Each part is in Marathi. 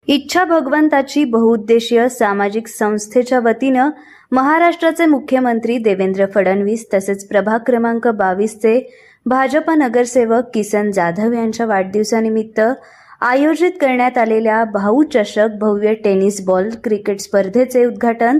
इच्छा भगवंताची बहुउद्देशीय सामाजिक संस्थेच्या वतीनं महाराष्ट्राचे मुख्यमंत्री देवेंद्र फडणवीस तसेच प्रभाग क्रमांक 22चे भाजप नगरसेवक किसन जाधव यांच्या वाढदिवसानिमित्त आयोजित करण्यात आलेल्या भाऊ चषक भव्य टेनिस बॉल क्रिकेट स्पर्धेचे उद्घाटन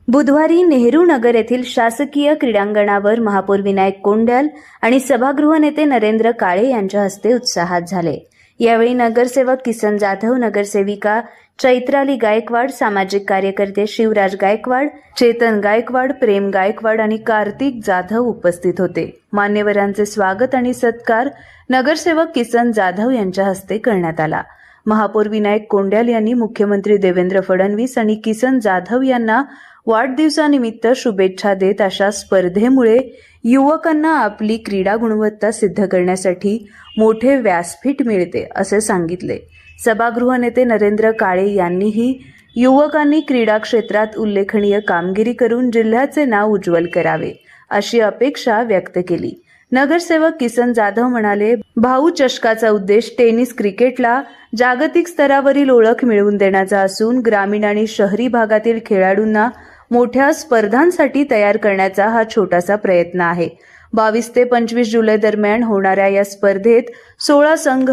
बुधवारी नेहरू नगर येथील शासकीय क्रीडांगणावर महापौर विनायक कोंड्याल आणि सभागृह नेते नरेंद्र काळे यांच्या हस्ते उत्साहात झाले। यावेळी नगरसेवक किसन जाधव, नगरसेविका चैत्राली गायकवाड, सामाजिक कार्यकर्ते शिवराज गायकवाड, चेतन गायकवाड, प्रेम गायकवाड आणि कार्तिक जाधव उपस्थित होते। मान्यवरांचे स्वागत आणि सत्कार नगरसेवक किसन जाधव यांच्या हस्ते करण्यात आला। महापौर विनायक कोंड्याल यांनी मुख्यमंत्री देवेंद्र फडणवीस आणि किसन जाधव यांना वाढदिवसानिमित्त शुभेच्छा देत अशा स्पर्धेमुळे युवकांना आपली क्रीडा गुणवत्ता सिद्ध करण्यासाठी मोठे व्यासपीठ मिळते असे सांगितले। सभागृह नेते नरेंद्र काळे यांनीही युवकांनी क्रीडा क्षेत्रात उल्लेखनीय कामगिरी करून जिल्ह्याचे नाव उज्ज्वल करावे अशी अपेक्षा व्यक्त केली। नगरसेवक किसन जाधव म्हणाले, भाऊ चषकाचा उद्देश टेनिस क्रिकेटला जागतिक स्तरावरील ओळख मिळवून देण्याचा असून ग्रामीण आणि शहरी भागातील खेळाडूंना मोठ्या स्पर्धांसाठी तयार करण्याचा हा छोटासा प्रयत्न आहे। 22 ते 25 जुलै दरम्यान होणाऱ्या या स्पर्धेत 16 संघ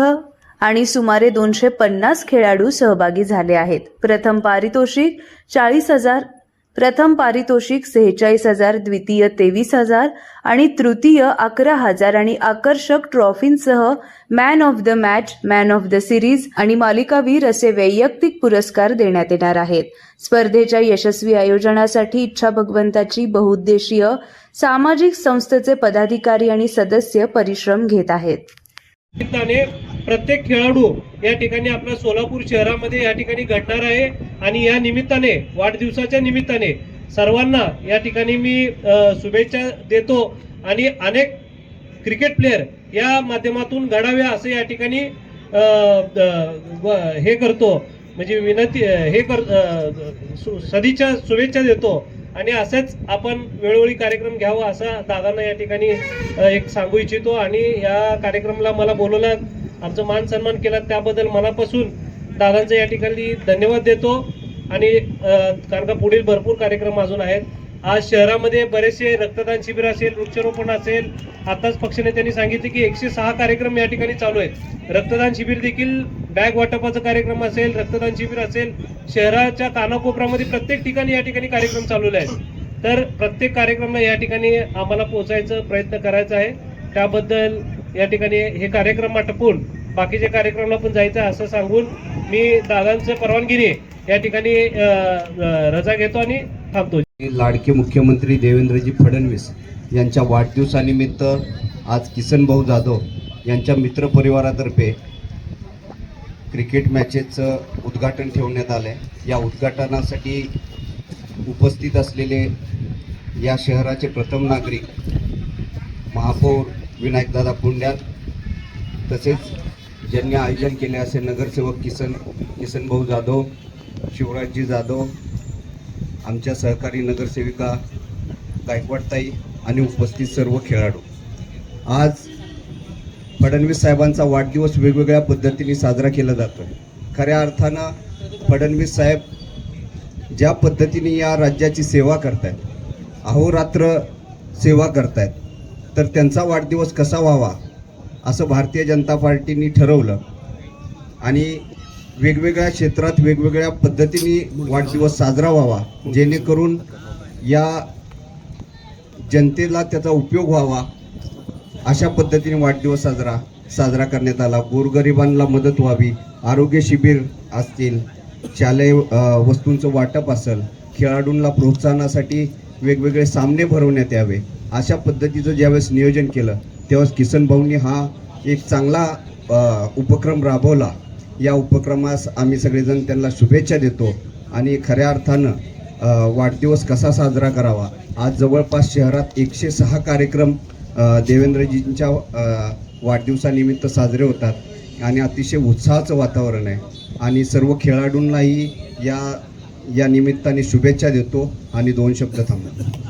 आणि सुमारे 250 खेळाडू सहभागी झाले आहेत। प्रथम पारितोषिक 40,000, प्रथम पारितोषिक 46,000, द्वितीय 23,000 आणि तृतीय 11,000 आणि आकर्षक ट्रॉफींसह man of the match, man of the series आणि मालिकावीर असे वैयक्तिक पुरस्कार देण्यात येणार आहेत। स्पर्धेच्या यशस्वी आयोजनासाठी इच्छा भगवंताची बहुउद्देशीय सामाजिक संस्थेचे पदाधिकारी आणि सदस्य परिश्रम घेत आहेत। प्रत्येक खेळाडू या ठिकाणी आपल्या सोलापूर शहरामध्ये या ठिकाणी घडणार आहे आणि या निमित्ताने वाढदिवसाच्या निमित्ताने सर्वांना या ठिकाणी मी शुभेच्छा देतो आणि अनेक क्रिकेट प्लेयर या माध्यमातून घडावे असे या ठिकाणी हे करतो, म्हणजे विनंती सदिच्छा शुभेच्छा देतो आणि असंच आपण वेळोवेळी कार्यक्रम घ्यावा असा दादांना या ठिकाणी एक सांगू इच्छितो। आणि या कार्यक्रमाला मला बोलवलं, आमचं मान सन्मान केला त्याबद्दल मनापासून दादांचं या ठिकाणी धन्यवाद देतो। आणि कारण का पुढील भरपूर कार्यक्रम अजून आहेत। आज शहरामध्ये बरेचसे रक्तदान शिबिर असेल, वृक्षारोपण असेल, आताच पक्षनेत्यांनी सांगितले की 106 कार्यक्रम या ठिकाणी चालू आहेत। रक्तदान शिबिर देखील, बॅग वाटपाचा कार्यक्रम असेल, रक्तदान शिबिर असेल, शहराच्या कानाकोपऱ्यामध्ये प्रत्येक ठिकाणी या ठिकाणी कार्यक्रम चालवले आहेत। तर प्रत्येक कार्यक्रमाला या ठिकाणी आम्हाला पोहोचायचा प्रयत्न करायचा आहे। त्याबद्दल या ठिकाणी हे कार्यक्रम आटपून बाकीच्या कार्यक्रमाला पण जायचं असं सांगून मी दादांचं परवानगीने या ठिकाणी रजा घेतो आणि थांबतो। लाडके मुख्यमंत्री देवेंद्रजी फडणवीस यांच्या वाढदिवसानिमित्त आज किसन भाऊ जाधव यांच्या मित्रपरिवारातर्फे क्रिकेट मॅचेसचं उद्घाटन ठेवण्यात आलं आहे। या उद्घाटनासाठी उपस्थित असलेले या शहराचे प्रथम नागरिक महापौर विनायकदादा कोंड्याल, तसेच ज्यांनी आयोजन केले असे नगरसेवक किसन भाऊ जाधव, शिवराजजी जाधव, आमच्या सहकारी नगरसेविका गायकवाडताई आणि उपस्थित सर्व खेळाडू। आज फडणवीस साहेबांचा वाढदिवस वेगवेगळ्या पद्धतीने साजरा केला जातो। खऱ्या अर्थानं फडणवीस साहेब ज्या पद्धतीने या राज्याची सेवा करतायत, अहोरात्र सेवा करतायत, तर त्यांचा वाढदिवस कसा व्हावा असं भारतीय जनता पार्टीने ठरवलं आणि वेगवेगळ्या क्षेत्रात वेगवेगळ्या पद्धतीने वाढदिवस साजरा व्हावा, जेणेकरून या जनतेला त्याचा उपयोग व्हावा अशा पद्धतीने वाढदिवस साजरा करण्यात आला। गोरगरिबांना मदत व्हावी, आरोग्य शिबिर असतील, शालेय वस्तूंचं वाटप असेल, खेळाडूंना प्रोत्साहनासाठी वेगवेगळे सामने भरवण्यात यावे, अशा पद्धतीचं ज्यावेळेस नियोजन केलं तेव्हाच किसन भाऊंनी हा एक चांगला उपक्रम राबवला। या उपक्रमास आम्ही सगळेजण त्यांना शुभेच्छा देतो आणि खऱ्या अर्थानं वाढदिवस कसा साजरा करावा, आज जवळपास शहरात 106 कार्यक्रम देवेंद्रजींच्या वाढदिवसानिमित्त साजरे होतात आणि अतिशय उत्साहाचं वातावरण आहे आणि सर्व खेळाडूंनाही या निमित्ताने शुभेच्छा देतो आणि 2 शब्द थांबतो।